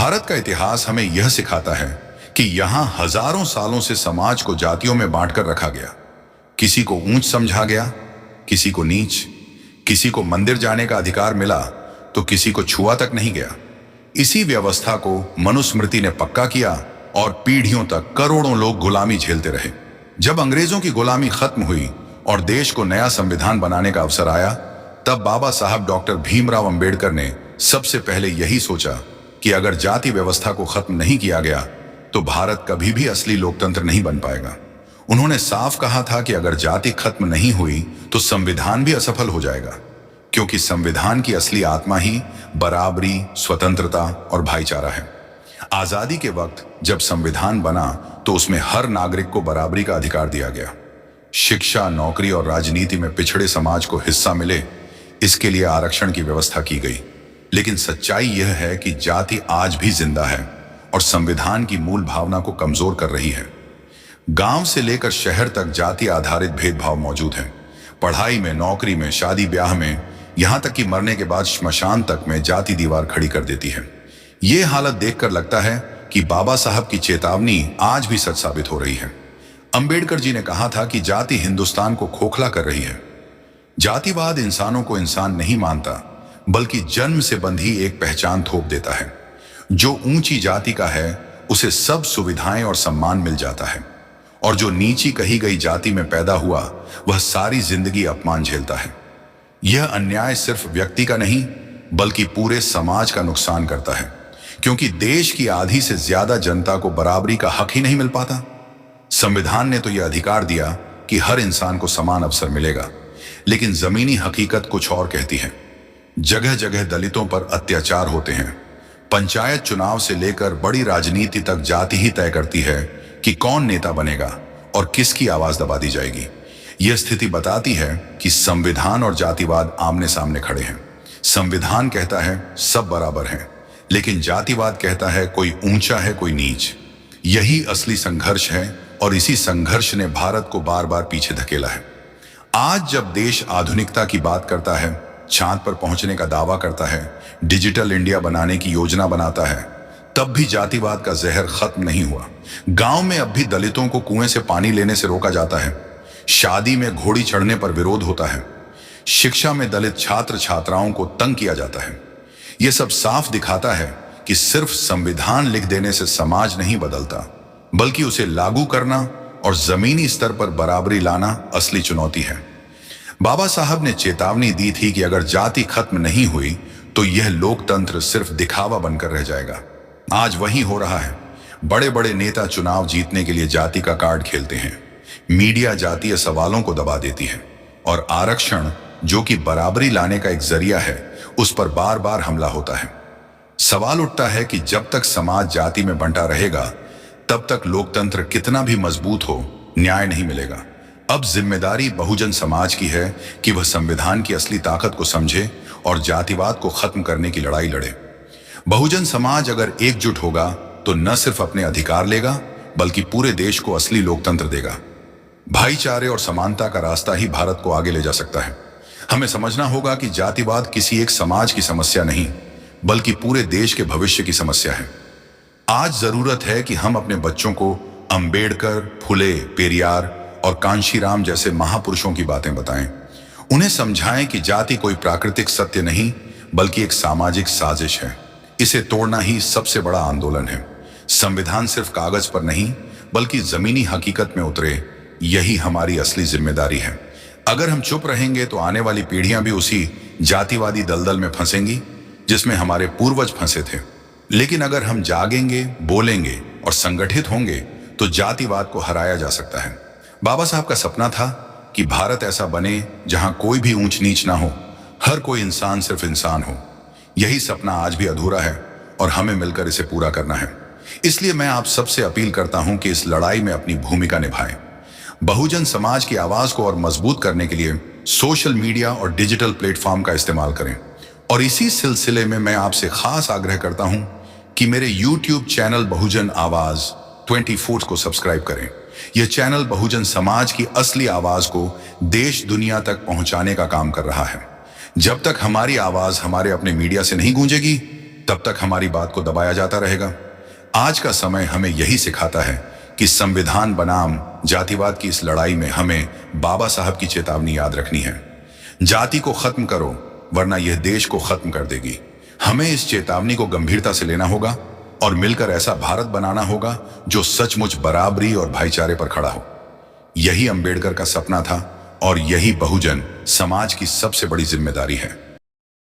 भारत का इतिहास हमें यह सिखाता है कि यहाँ हजारों सालों से समाज को जातियों में बांटकर रखा गया। किसी को ऊंच समझा गया, किसी को नीच, किसी को मंदिर जाने का अधिकार मिला तो किसी को छुआ तक नहीं गया। इसी व्यवस्था को मनुस्मृति ने पक्का किया और पीढ़ियों तक करोड़ों लोग गुलामी झेलते रहे। जब अंग्रेजों की गुलामी खत्म हुई और देश को नया संविधान बनाने का अवसर आया, तब बाबा साहब डॉक्टर भीमराव अंबेडकर ने सबसे पहले यही सोचा कि अगर जाति व्यवस्था को खत्म नहीं किया गया तो भारत कभी भी असली लोकतंत्र नहीं बन पाएगा। उन्होंने साफ कहा था कि अगर जाति खत्म नहीं हुई तो संविधान भी असफल हो जाएगा, क्योंकि संविधान की असली आत्मा ही बराबरी, स्वतंत्रता और भाईचारा है। आजादी के वक्त जब संविधान बना तो उसमें हर नागरिक को बराबरी का अधिकार दिया गया। शिक्षा, नौकरी और राजनीति में पिछड़े समाज को हिस्सा मिले, इसके लिए आरक्षण की व्यवस्था की गई। लेकिन सच्चाई यह है कि जाति आज भी जिंदा है और संविधान की मूल भावना को कमजोर कर रही है। गांव से लेकर शहर तक जाति आधारित भेदभाव मौजूद है। पढ़ाई में, नौकरी में, शादी ब्याह में, यहां तक कि मरने के बाद श्मशान तक में जाति दीवार खड़ी कर देती है। ये हालत देखकर लगता है कि बाबा साहब की चेतावनी आज भी सच साबित हो रही है। अंबेडकर जी ने कहा था कि जाति हिंदुस्तान को खोखला कर रही है। जातिवाद इंसानों को इंसान नहीं मानता, बल्कि जन्म से बंधी एक पहचान थोप देता है। जो ऊंची जाति का है उसे सब सुविधाएं और सम्मान मिल जाता है, और जो नीची कही गई जाति में पैदा हुआ वह सारी जिंदगी अपमान झेलता है। यह अन्याय सिर्फ व्यक्ति का नहीं बल्कि पूरे समाज का नुकसान करता है, क्योंकि देश की आधी से ज्यादा जनता को बराबरी का हक ही नहीं मिल पाता। संविधान ने तो यह अधिकार दिया कि हर इंसान को समान अवसर मिलेगा, लेकिन जमीनी हकीकत कुछ और कहती है। जगह जगह दलितों पर अत्याचार होते हैं। पंचायत चुनाव से लेकर बड़ी राजनीति तक जाति ही तय करती है कि कौन नेता बनेगा और किसकी आवाज दबा दी जाएगी। यह स्थिति बताती है कि संविधान और जातिवाद आमने सामने खड़े हैं। संविधान कहता है सब बराबर हैं, लेकिन जातिवाद कहता है कोई ऊंचा है, कोई नीच। यही असली संघर्ष है और इसी संघर्ष ने भारत को बार बार पीछे धकेला है। आज जब देश आधुनिकता की बात करता है, चांद पर पहुंचने का दावा करता है, डिजिटल इंडिया बनाने की योजना बनाता है, तब भी जातिवाद का जहर खत्म नहीं हुआ। गांव में अब भी दलितों को कुएं से पानी लेने से रोका जाता है। शादी में घोड़ी चढ़ने पर विरोध होता है। शिक्षा में दलित छात्र छात्राओं को तंग किया जाता है। यह सब साफ दिखाता है कि सिर्फ संविधान लिख देने से समाज नहीं बदलता, बल्कि उसे लागू करना और जमीनी स्तर पर बराबरी लाना असली चुनौती है। बाबा साहब ने चेतावनी दी थी कि अगर जाति खत्म नहीं हुई तो यह लोकतंत्र सिर्फ दिखावा बनकर रह जाएगा। आज वही हो रहा है। बड़े बड़े नेता चुनाव जीतने के लिए जाति का कार्ड खेलते हैं। मीडिया जातीय सवालों को दबा देती है और आरक्षण, जो कि बराबरी लाने का एक जरिया है, उस पर बार बार हमला होता है। सवाल उठता है कि जब तक समाज जाति में बंटा रहेगा तब तक लोकतंत्र कितना भी मजबूत हो, न्याय नहीं मिलेगा। अब जिम्मेदारी बहुजन समाज की है कि वह संविधान की असली ताकत को समझे और जातिवाद को खत्म करने की लड़ाई लड़े। बहुजन समाज अगर एकजुट होगा तो न सिर्फ अपने अधिकार लेगा बल्कि पूरे देश को असली लोकतंत्र देगा। भाईचारे और समानता का रास्ता ही भारत को आगे ले जा सकता है। हमें समझना होगा कि जातिवाद किसी एक समाज की समस्या नहीं बल्कि पूरे देश के भविष्य की समस्या है। आज जरूरत है कि हम अपने बच्चों को अंबेडकर, फुले, पेरियार और कांशीराम जैसे महापुरुषों की बातें बताएं। उन्हें समझाएं कि जाति कोई प्राकृतिक सत्य नहीं बल्कि एक सामाजिक साजिश है। इसे तोड़ना ही सबसे बड़ा आंदोलन है। संविधान सिर्फ कागज पर नहीं बल्कि जमीनी हकीकत में उतरे, यही हमारी असली जिम्मेदारी है। अगर हम चुप रहेंगे तो आने वाली पीढ़ियां भी उसी जातिवादी दलदल में फंसेंगी जिसमें हमारे पूर्वज फंसे थे। लेकिन अगर हम जागेंगे, बोलेंगे और संगठित होंगे तो जातिवाद को हराया जा सकता है। बाबा साहब का सपना था कि भारत ऐसा बने जहां कोई भी ऊंच नीच ना हो, हर कोई इंसान सिर्फ इंसान हो। यही सपना आज भी अधूरा है और हमें मिलकर इसे पूरा करना है। इसलिए मैं आप सबसे अपील करता हूं कि इस लड़ाई में अपनी भूमिका निभाएं। बहुजन समाज की आवाज को और मजबूत करने के लिए सोशल मीडिया और डिजिटल प्लेटफॉर्म का इस्तेमाल करें। और इसी सिलसिले में मैं आपसे खास आग्रह करता हूं कि मेरे YouTube चैनल बहुजन आवाज 24 को सब्सक्राइब करें। यह चैनल बहुजन समाज की असली आवाज को देश दुनिया तक पहुंचाने का काम कर रहा है। जब तक हमारी आवाज हमारे अपने मीडिया से नहीं गूंजेगी, तब तक हमारी बात को दबाया जाता रहेगा। आज का समय हमें यही सिखाता है कि संविधान बनाम जातिवाद की इस लड़ाई में हमें बाबा साहब की चेतावनी याद रखनी है। जाति को खत्म करो, वरना यह देश को खत्म कर देगी। हमें इस चेतावनी को गंभीरता से लेना होगा और मिलकर ऐसा भारत बनाना होगा जो सचमुच बराबरी और भाईचारे पर खड़ा हो। यही अंबेडकर का सपना था और यही बहुजन समाज की सबसे बड़ी जिम्मेदारी है।